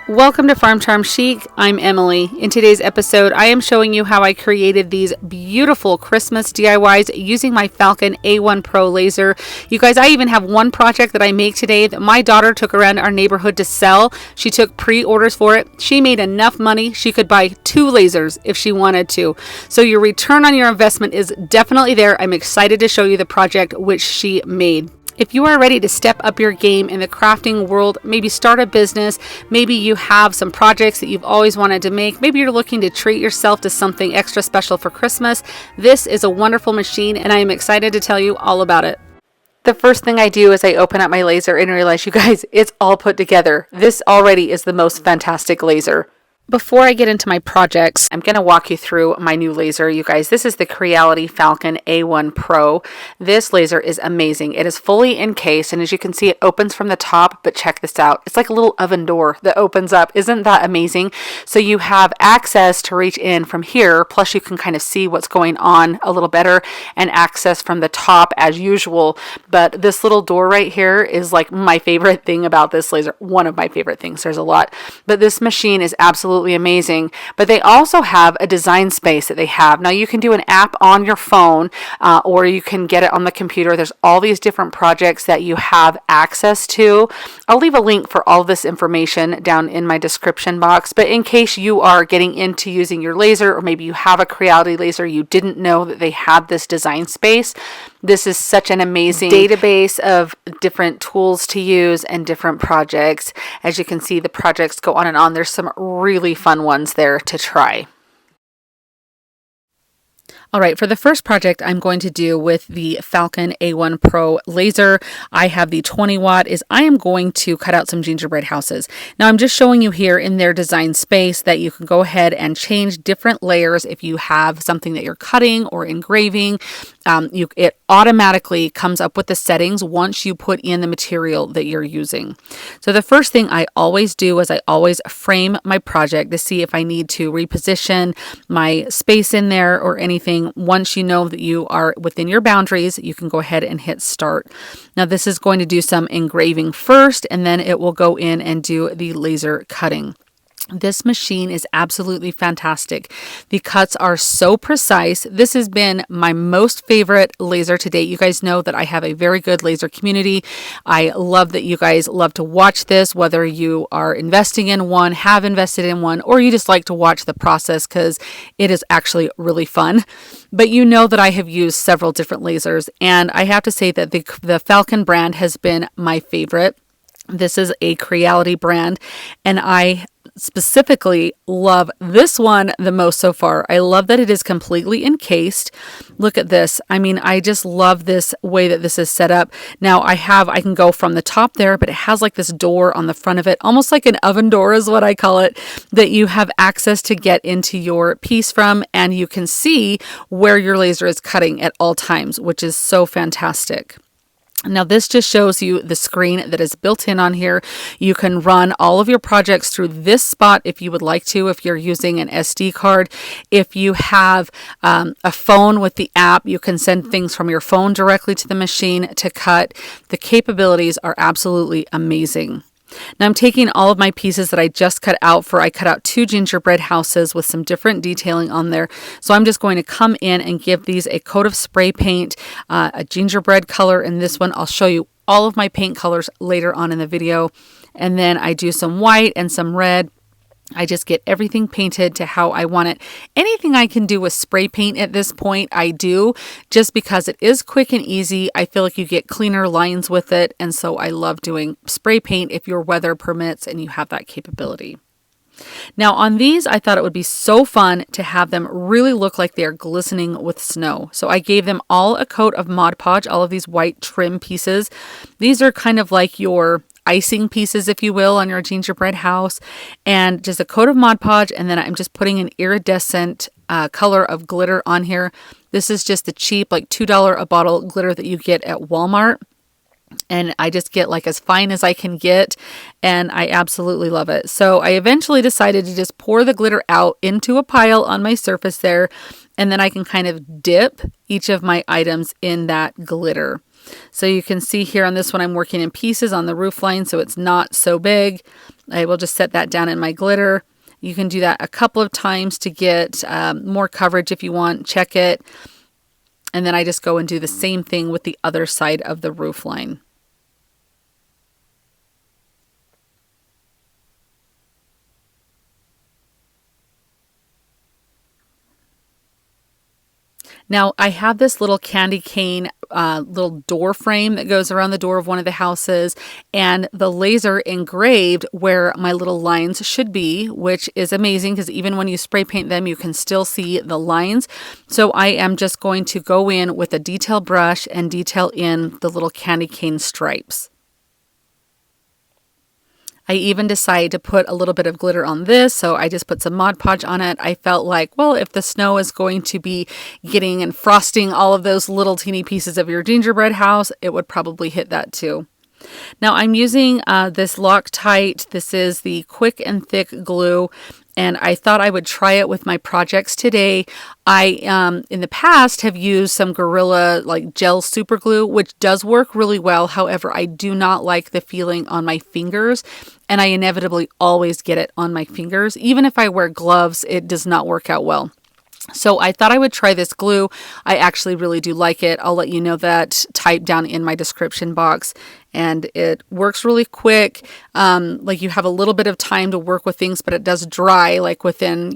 Welcome to Farm Charm Chic. I'm Emily. In today's episode, I am showing you how I created these beautiful Christmas DIYs using my Falcon A1 Pro laser. You guys, I even have one project that I make today that my daughter took around our neighborhood to sell. She took pre-orders for it. She made enough money. She could buy 2 lasers if she wanted to. So your return on your investment is definitely there. I'm excited to show you the project which she made. If you are ready to step up your game in the crafting world, maybe start a business, maybe you have some projects that you've always wanted to make, maybe you're looking to treat yourself to something extra special for Christmas, this is a wonderful machine and I am excited to tell you all about it. The first thing I do is I open up my laser and realize, you guys, it's all put together. This already is the most fantastic laser. Before I get into my projects, I'm going to walk you through my new laser. You guys, this is the Creality Falcon A1 Pro. This laser is amazing. It is fully encased, and as you can see, it opens from the top, but check this out. It's like a little oven door that opens up. Isn't that amazing? So you have access to reach in from here, plus you can kind of see what's going on a little better, and access from the top as usual. But this little door right here is like my favorite thing about this laser. One of my favorite things. There's a lot. But this machine is absolutely amazing. But they also have a design space that they have. Now you can do an app on your phone or you can get it on the computer. There's all these different projects that you have access to. I'll leave a link for all this information down in my description box. But in case you are getting into using your laser, or maybe you have a Creality laser, you didn't know that they had this design space. This is such an amazing database of different tools to use and different projects. As you can see, the projects go on and on. There's some really fun ones there to try. All right, for the first project I'm going to do with the Falcon A1 Pro laser, I have the 20 watt, is I am going to cut out some gingerbread houses. Now I'm just showing you here in their design space that you can go ahead and change different layers if you have something that you're cutting or engraving. It automatically comes up with the settings once you put in the material that you're using. So the first thing I always do is I always frame my project to see if I need to reposition my space in there or anything. Once you know that you are within your boundaries, you can go ahead and hit start. Now this is going to do some engraving first, and then it will go in and do the laser cutting. This machine is absolutely fantastic. The cuts are so precise. This has been my most favorite laser to date. You guys know that I have a very good laser community. I love that you guys love to watch this, whether you are investing in one, have invested in one, or you just like to watch the process because it is actually really fun. But you know that I have used several different lasers, and I have to say that the Falcon brand has been my favorite. This is a Creality brand, and I specifically love this one the most so far. I love that it is completely encased. Look at this. I mean, I just love this way that this is set up. Now I can go from the top there, but it has like this door on the front of it, almost like an oven door is what I call it, that you have access to get into your piece from, and you can see where your laser is cutting at all times, which is so fantastic. Now this just shows you the screen that is built in on here. You can run all of your projects through this spot if you would like to, if you're using an SD card. If you have a phone with the app, you can send things from your phone directly to the machine to cut. The capabilities are absolutely amazing. Now I'm taking all of my pieces that I just cut out I cut out 2 gingerbread houses with some different detailing on there. So I'm just going to come in and give these a coat of spray paint, a gingerbread color in this one. I'll show you all of my paint colors later on in the video. And then I do some white and some red. I just get everything painted to how I want it. Anything I can do with spray paint at this point, I do, just because it is quick and easy. I feel like you get cleaner lines with it, and so I love doing spray paint if your weather permits and you have that capability. Now on these, I thought it would be so fun to have them really look like they are glistening with snow. So I gave them all a coat of Mod Podge, all of these white trim pieces. These are kind of like your icing pieces, if you will, on your gingerbread house, and just a coat of Mod Podge, and then I'm just putting an iridescent color of glitter on here. This is just the cheap, like $2 a bottle glitter that you get at Walmart. And I just get like as fine as I can get, and I absolutely love it. So I eventually decided to just pour the glitter out into a pile on my surface there, and then I can kind of dip each of my items in that glitter. So you can see here on this one, I'm working in pieces on the roof line, so it's not so big. I will just set that down in my glitter. You can do that a couple of times to get more coverage if you want. Check it. And then I just go and do the same thing with the other side of the roof line. Now I have this little candy cane little door frame that goes around the door of one of the houses, and the laser engraved where my little lines should be, which is amazing because even when you spray paint them, you can still see the lines. So I am just going to go in with a detail brush and detail in the little candy cane stripes. I even decided to put a little bit of glitter on this, so I just put some Mod Podge on it. I felt like, well, if the snow is going to be getting and frosting all of those little teeny pieces of your gingerbread house, it would probably hit that too. Now I'm using this Loctite. This is the Quick and Thick glue, and I thought I would try it with my projects today. I, in the past, have used some Gorilla like gel super glue, which does work really well. However, I do not like the feeling on my fingers, and I inevitably always get it on my fingers. Even if I wear gloves, it does not work out well. So I thought I would try this glue. I actually really do like it. I'll let you know that type down in my description box. And it works really quick. Like you have a little bit of time to work with things, but it does dry like within,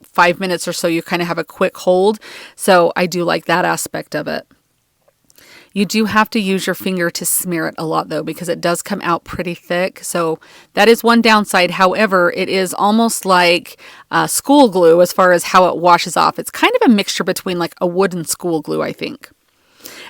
5 minutes or so. You kind of have a quick hold. So I do like that aspect of it. You do have to use your finger to smear it a lot though, because it does come out pretty thick. So that is one downside. However, it is almost like school glue as far as how it washes off. It's kind of a mixture between like a wood and school glue, I think.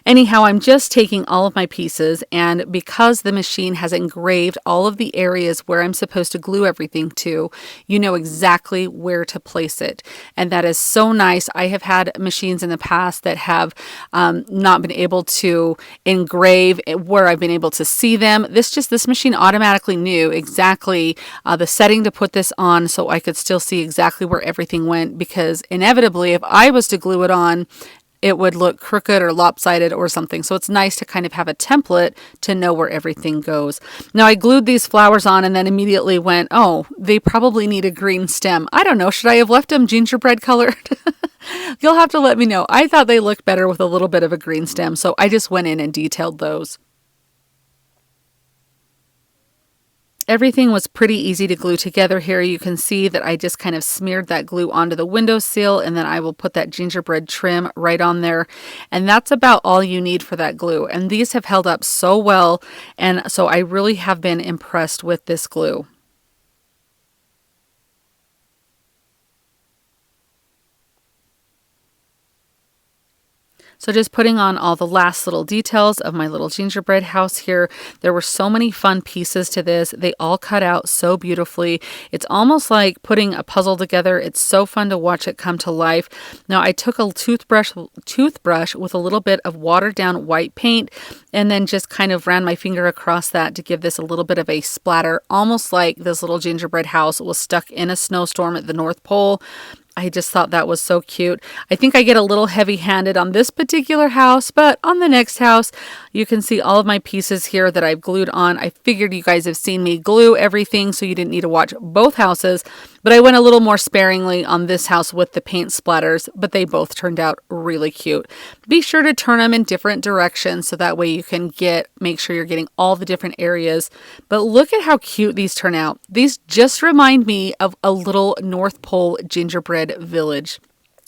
Anyhow, I'm just taking all of my pieces, and because the machine has engraved all of the areas where I'm supposed to glue everything to, you know exactly where to place it. And that is so nice. I have had machines in the past that have not been able to engrave where I've been able to see them. This machine automatically knew exactly the setting to put this on, so I could still see exactly where everything went, because inevitably if I was to glue it on, it would look crooked or lopsided or something. So it's nice to kind of have a template to know where everything goes. Now I glued these flowers on and then immediately went, oh, they probably need a green stem. I don't know. Should I have left them gingerbread colored? You'll have to let me know. I thought they looked better with a little bit of a green stem. So I just went in and detailed those. Everything was pretty easy to glue together here. You can see that I just kind of smeared that glue onto the windowsill, and then I will put that gingerbread trim right on there. And that's about all you need for that glue. And these have held up so well, and so I really have been impressed with this glue. So just putting on all the last little details of my little gingerbread house here. There were so many fun pieces to this. They all cut out so beautifully. It's almost like putting a puzzle together. It's so fun to watch it come to life. Now I took a toothbrush with a little bit of watered down white paint, and then just kind of ran my finger across that to give this a little bit of a splatter, almost like this little gingerbread house was stuck in a snowstorm at the North Pole. I just thought that was so cute. I think I get a little heavy-handed on this particular house, but on the next house, you can see all of my pieces here that I've glued on. I figured you guys have seen me glue everything, so you didn't need to watch both houses, but I went a little more sparingly on this house with the paint splatters, but they both turned out really cute. Be sure to turn them in different directions so that way you can make sure you're getting all the different areas. But look at how cute these turn out. These just remind me of a little North Pole gingerbread village.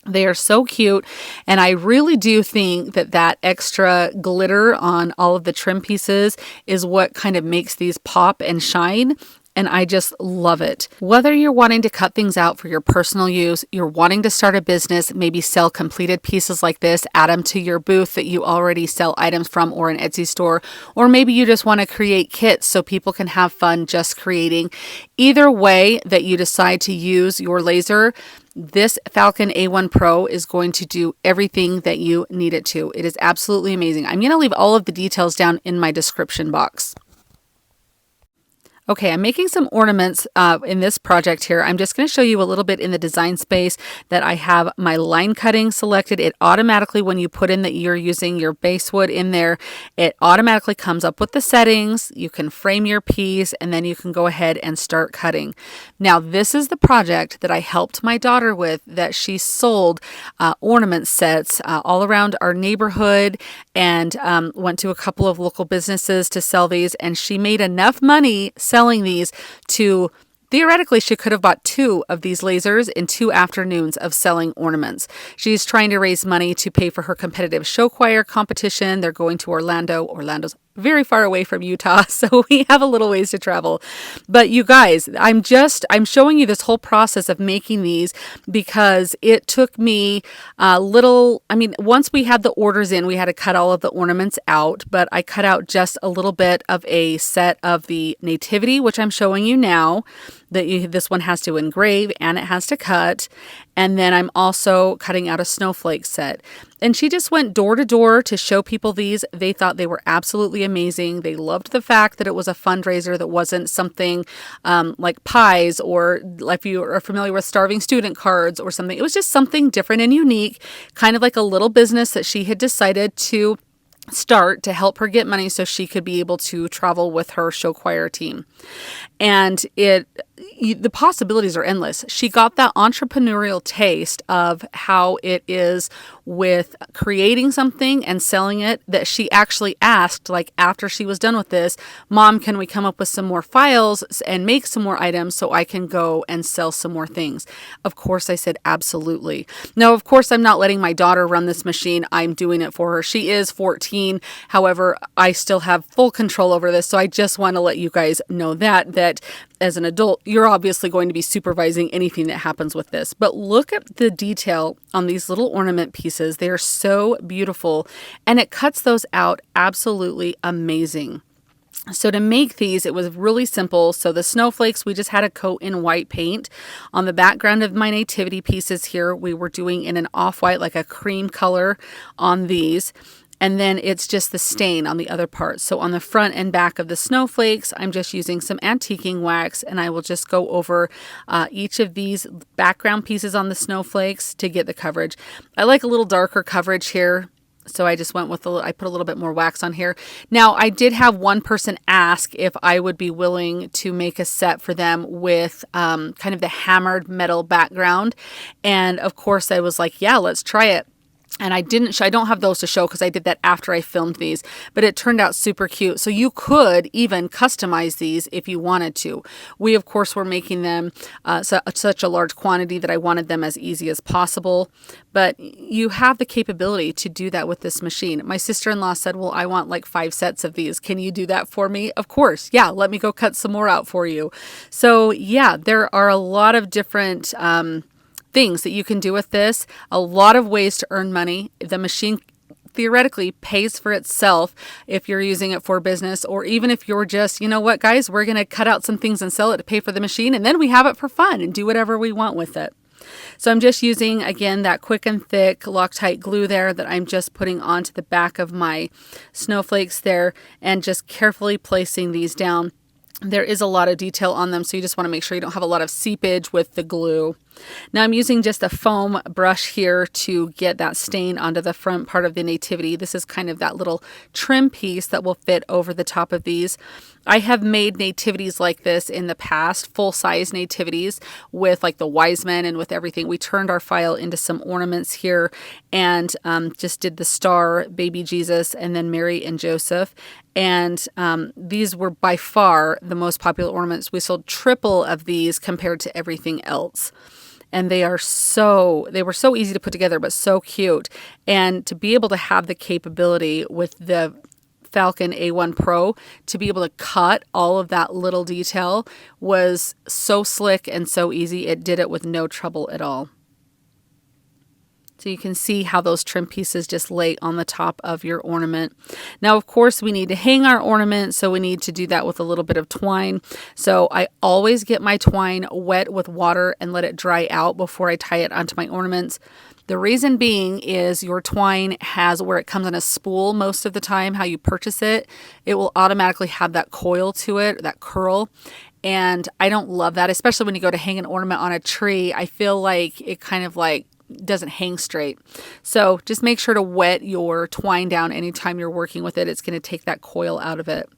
They are so cute, and I really do think that extra glitter on all of the trim pieces is what kind of makes these pop and shine. And I just love it. Whether you're wanting to cut things out for your personal use, you're wanting to start a business, maybe sell completed pieces like this, add them to your booth that you already sell items from, or an Etsy store, or maybe you just want to create kits so people can have fun just creating. Either way that you decide to use your laser, this Falcon A1 Pro is going to do everything that you need it to. It is absolutely amazing. I'm going to leave all of the details down in my description box. Okay, I'm making some ornaments in this project here. I'm just going to show you a little bit in the design space that I have my line cutting selected. It automatically, when you put in that you're using your base wood in there, it automatically comes up with the settings. You can frame your piece and then you can go ahead and start cutting. Now, this is the project that I helped my daughter with, that she sold ornament sets all around our neighborhood, and went to a couple of local businesses to sell these, and she made enough money selling these to, theoretically, she could have bought 2 of these lasers in 2 afternoons of selling ornaments. She's trying to raise money to pay for her competitive show choir competition. They're going to Orlando. Orlando's very far away from Utah, so we have a little ways to travel. But you guys, I'm showing you this whole process of making these because it took me once we had the orders in, we had to cut all of the ornaments out, but I cut out just a little bit of a set of the nativity, which I'm showing you now. This one has to engrave and it has to cut. And then I'm also cutting out a snowflake set. And she just went door to door to show people these. They thought they were absolutely amazing. They loved the fact that it was a fundraiser that wasn't something like pies, or if you are familiar with starving student cards or something. It was just something different and unique, kind of like a little business that she had decided to start to help her get money so she could be able to travel with her show choir team. And the possibilities are endless. She got that entrepreneurial taste of how it is with creating something and selling it, that she actually asked, like after she was done with this, Mom, can we come up with some more files and make some more items so I can go and sell some more things? Of course, I said absolutely. Now, of course, I'm not letting my daughter run this machine. I'm doing it for her. She is 14. However, I still have full control over this. So I just want to let you guys know that as an adult, you're obviously going to be supervising anything that happens with this. But look at the detail on these little ornament pieces. They are so beautiful, and it cuts those out absolutely amazing. So to make these, it was really simple. So the snowflakes, we just had a coat in white paint. On the background of my nativity pieces here, we were doing in an off-white, like a cream color on these. And then it's just the stain on the other part. So on the front and back of the snowflakes, I'm just using some antiquing wax, and I will just go over each of these background pieces on the snowflakes to get the coverage. I like a little darker coverage here, so I just went with I put a little bit more wax on here. Now, I did have one person ask if I would be willing to make a set for them with kind of the hammered metal background. And of course, I was like, yeah, let's try it. And I don't have those to show because I did that after I filmed these, but it turned out super cute. So you could even customize these if you wanted to. We, of course, were making them such a large quantity that I wanted them as easy as possible. But you have the capability to do that with this machine. My sister-in-law said, well, I want like 5 sets of these. Can you do that for me? Of course. Yeah, let me go cut some more out for you. So yeah, there are a lot of different things that you can do with this, a lot of ways to earn money. The machine theoretically pays for itself if you're using it for business, or even if you're just, you know what, guys, we're going to cut out some things and sell it to pay for the machine, and then we have it for fun and do whatever we want with it. So I'm just using, again, that quick and thick Loctite glue there that I'm just putting onto the back of my snowflakes there, and just carefully placing these down. There is a lot of detail on them, so you just want to make sure you don't have a lot of seepage with the glue. Now I'm using just a foam brush here to get that stain onto the front part of the nativity. This is kind of that little trim piece that will fit over the top of these. I have made nativities like this in the past, full-size nativities with like the wise men and with everything. We turned our file into some ornaments here and just did the star, baby Jesus, and then Mary and Joseph. And these were by far the most popular ornaments. We sold triple of these compared to everything else. And they were so easy to put together, but so cute. And to be able to have the capability with the Falcon A1 Pro to be able to cut all of that little detail was so slick and so easy. It did it with no trouble at all. So you can see how those trim pieces just lay on the top of your ornament. Now, of course, we need to hang our ornament, so we need to do that with a little bit of twine. So I always get my twine wet with water and let it dry out before I tie it onto my ornaments. The reason being is your twine has, where it comes in a spool most of the time, how you purchase it, it will automatically have that coil to it, that curl. And I don't love that, especially when you go to hang an ornament on a tree. I feel like it kind of like doesn't hang straight. So just make sure to wet your twine down anytime you're working with it. It's going to take that coil out of it.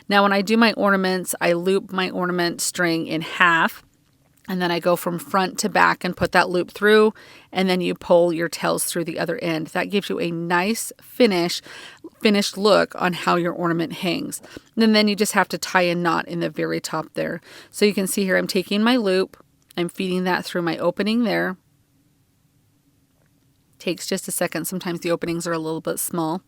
Now, when I do my ornaments, I loop my ornament string in half, and then I go from front to back and put that loop through, and then you pull your tails through the other end. That gives you a nice finished look on how your ornament hangs. And then you just have to tie a knot in the very top there. So you can see here, I'm taking my loop, I'm feeding that through my opening there. Takes just a second. Sometimes the openings are a little bit small.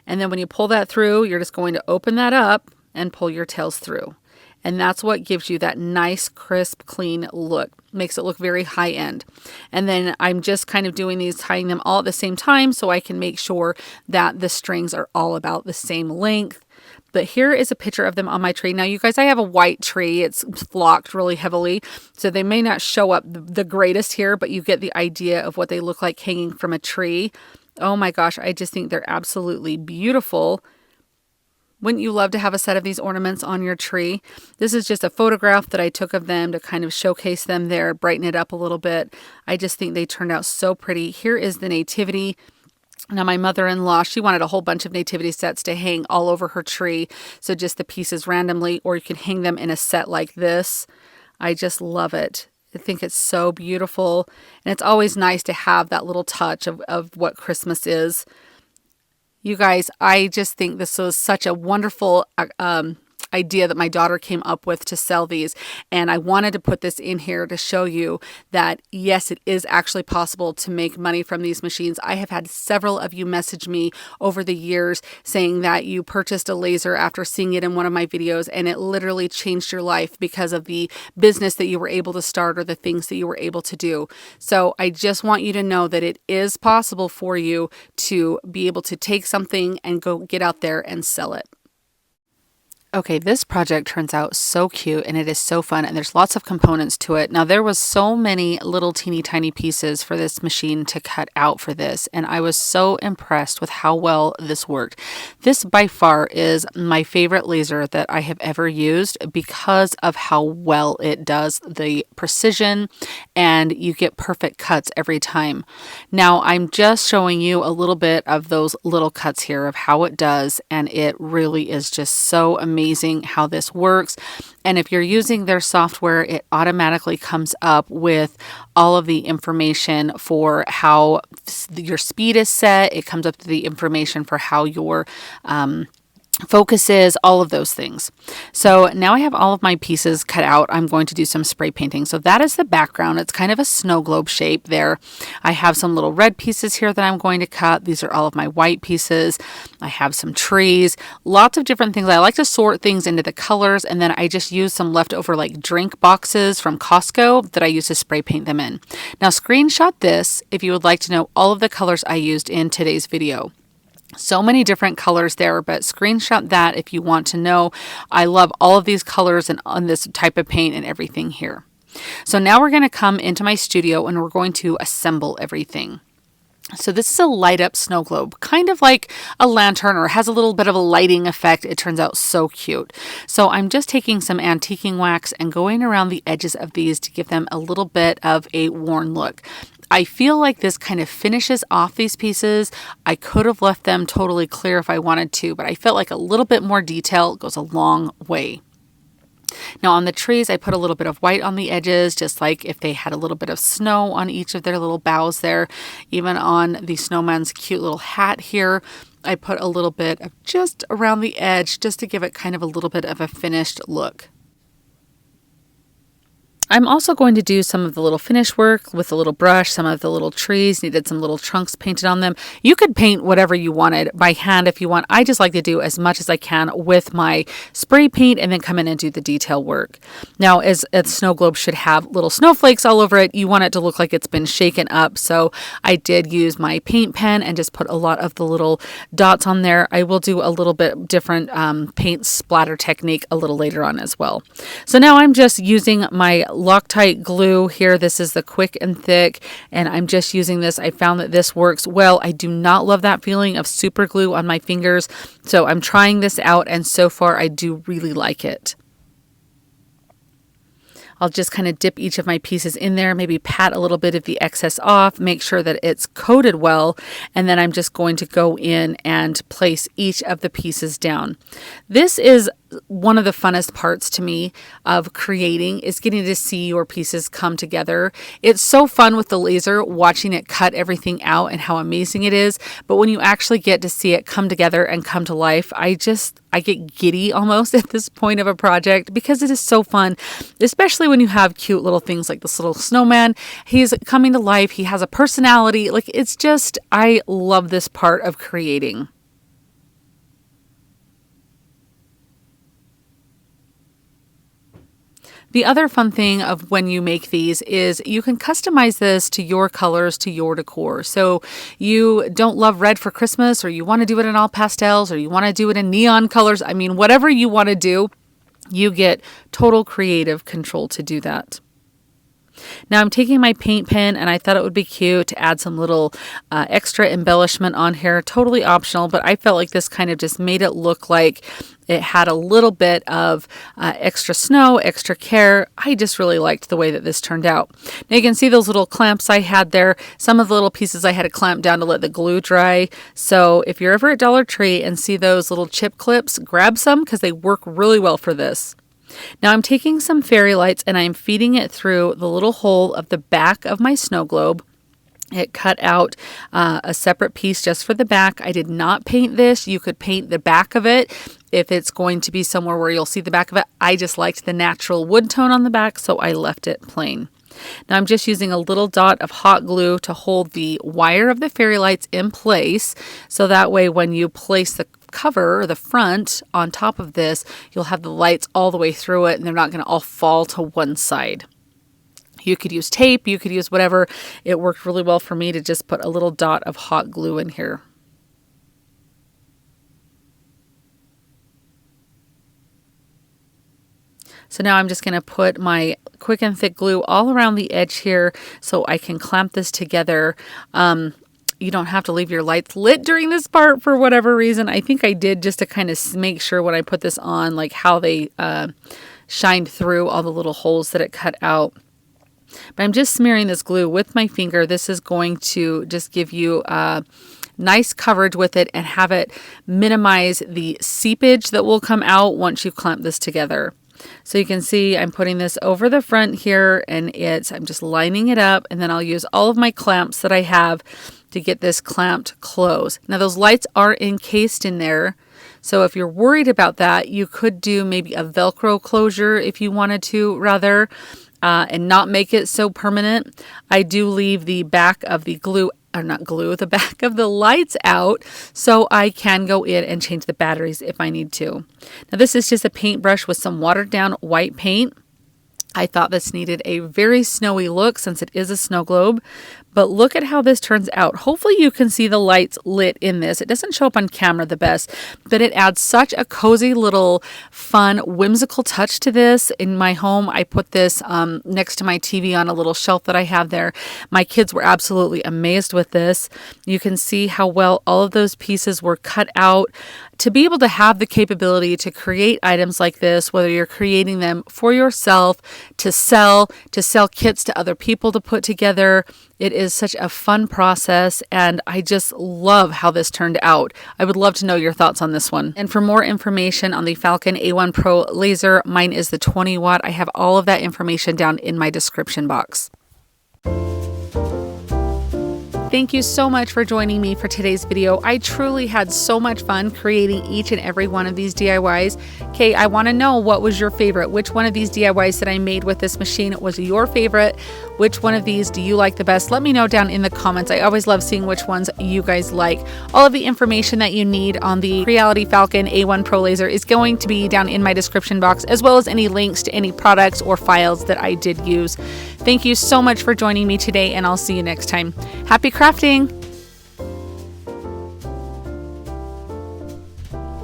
And then when you pull that through, you're just going to open that up and pull your tails through. And that's what gives you that nice, crisp, clean look. Makes it look very high end. And then I'm just kind of doing these, tying them all at the same time so I can make sure that the strings are all about the same length. But here is a picture of them on my tree. Now, you guys, I have a white tree. It's flocked really heavily, so they may not show up the greatest here, but you get the idea of what they look like hanging from a tree. Oh my gosh, I just think they're absolutely beautiful. Wouldn't you love to have a set of these ornaments on your tree? This is just a photograph that I took of them to kind of showcase them there, brighten it up a little bit. I just think they turned out so pretty. Here is the nativity. Now, my mother-in-law, she wanted a whole bunch of nativity sets to hang all over her tree. So just the pieces randomly, or you can hang them in a set like this. I just love it. I think it's so beautiful. And it's always nice to have that little touch of what Christmas is. You guys, I just think this was such a wonderful idea that my daughter came up with to sell these. And I wanted to put this in here to show you that, yes, it is actually possible to make money from these machines. I have had several of you message me over the years saying that you purchased a laser after seeing it in one of my videos and it literally changed your life because of the business that you were able to start or the things that you were able to do. So I just want you to know that it is possible for you to be able to take something and go get out there and sell it. Okay, this project turns out so cute and it is so fun and there's lots of components to it. Now, there was so many little teeny tiny pieces for this machine to cut out for this, and I was so impressed with how well this worked. This by far is my favorite laser that I have ever used because of how well it does the precision, and you get perfect cuts every time. Now, I'm just showing you a little bit of those little cuts here of how it does, and it really is just so amazing how this works. And if you're using their software, it automatically comes up with all of the information for how your speed is set. It comes up with the information for how your focuses, all of those things. So now I have all of my pieces cut out. I'm going to do some spray painting. So that is the background. It's kind of a snow globe shape there. I have some little red pieces here that I'm going to cut. These are all of my white pieces. I have some trees, lots of different things. I like to sort things into the colors, and then I just use some leftover like drink boxes from Costco that I use to spray paint them in. Now, screenshot this if you would like to know all of the colors I used in today's video. So many different colors there, but screenshot that if you want to know. I love all of these colors and on this type of paint and everything here. So now we're going to come into my studio and we're going to assemble everything. So this is a light up snow globe, kind of like a lantern, or has a little bit of a lighting effect. It turns out so cute. So I'm just taking some antiquing wax and going around the edges of these to give them a little bit of a worn look. I feel like this kind of finishes off these pieces. I could have left them totally clear if I wanted to, but I felt like a little bit more detail goes a long way. Now on the trees, I put a little bit of white on the edges, just like if they had a little bit of snow on each of their little boughs there. Even on the snowman's cute little hat here, I put a little bit of just around the edge just to give it kind of a little bit of a finished look. I'm also going to do some of the little finish work with a little brush, some of the little trees, needed some little trunks painted on them. You could paint whatever you wanted by hand if you want. I just like to do as much as I can with my spray paint and then come in and do the detail work. Now, as a snow globe should have little snowflakes all over it, you want it to look like it's been shaken up. So I did use my paint pen and just put a lot of the little dots on there. I will do a little bit different paint splatter technique a little later on as well. So now I'm just using my Loctite glue here. This is the Quick and Thick, and I'm just using this. I found that this works well. I do not love that feeling of super glue on my fingers, so I'm trying this out, and so far I do really like it. I'll just kind of dip each of my pieces in there, maybe pat a little bit of the excess off, make sure that it's coated well, and then I'm just going to go in and place each of the pieces down. This is one of the funnest parts to me of creating, is getting to see your pieces come together. It's so fun with the laser watching it cut everything out and how amazing it is, but when you actually get to see it come together and come to life, I get giddy almost at this point of a project because it is so fun, especially when you have cute little things like this little snowman. He's coming to life. He has a personality. Like, it's just, I love this part of creating. The other fun thing of when you make these is you can customize this to your colors, to your decor. So you don't love red for Christmas, or you want to do it in all pastels, or you want to do it in neon colors. I mean, whatever you want to do, you get total creative control to do that. Now I'm taking my paint pen, and I thought it would be cute to add some little extra embellishment on here. Totally optional, but I felt like this kind of just made it look like it had a little bit of extra snow, extra care. I just really liked the way that this turned out. Now you can see those little clamps I had there. Some of the little pieces I had to clamp down to let the glue dry. So if you're ever at Dollar Tree and see those little chip clips, grab some because they work really well for this. Now I'm taking some fairy lights and I'm feeding it through the little hole of the back of my snow globe. It cut out a separate piece just for the back. I did not paint this. You could paint the back of it if it's going to be somewhere where you'll see the back of it. I just liked the natural wood tone on the back, so I left it plain. Now I'm just using a little dot of hot glue to hold the wire of the fairy lights in place, so that way when you place the cover or the front on top of this, you'll have the lights all the way through it and they're not going to all fall to one side. You could use tape, you could use whatever. It worked really well for me to just put a little dot of hot glue in here. So now I'm just going to put my Quick and Thick glue all around the edge here so I can clamp this together. You don't have to leave your lights lit during this part for whatever reason. I think I did just to kind of make sure when I put this on, like how they shined through all the little holes that it cut out. But I'm just smearing this glue with my finger. This is going to just give you nice coverage with it and have it minimize the seepage that will come out once you clamp this together. So you can see I'm putting this over the front here, and I'm just lining it up, and then I'll use all of my clamps that I have to get this clamped closed. Now those lights are encased in there, so if you're worried about that, you could do maybe a Velcro closure if you wanted to, rather, and not make it so permanent. I do leave the back of the the back of the lights out, so I can go in and change the batteries if I need to. Now this is just a paintbrush with some watered down white paint. I thought this needed a very snowy look since it is a snow globe, but look at how this turns out. Hopefully you can see the lights lit in this. It doesn't show up on camera the best, but it adds such a cozy little fun, whimsical touch to this. In my home, I put this next to my TV on a little shelf that I have there. My kids were absolutely amazed with this. You can see how well all of those pieces were cut out. To be able to have the capability to create items like this, whether you're creating them for yourself, to sell kits to other people to put together, it is such a fun process, and I just love how this turned out. I would love to know your thoughts on this one. And for more information on the Falcon A1 Pro laser, mine is the 20 watt. I have all of that information down in my description box. Thank you so much for joining me for today's video. I truly had so much fun creating each and every one of these DIYs. Okay, I want to know what was your favorite. Which one of these DIYs that I made with this machine was your favorite? Which one of these do you like the best? Let me know down in the comments. I always love seeing which ones you guys like. All of the information that you need on the Creality Falcon A1 Pro laser is going to be down in my description box, as well as any links to any products or files that I did use. Thank you so much for joining me today, and I'll see you next time. Happy crafting!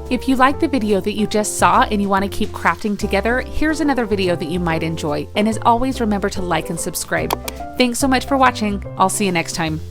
If you liked the video that you just saw and you want to keep crafting together, here's another video that you might enjoy. And as always, remember to like and subscribe. Thanks so much for watching. I'll see you next time.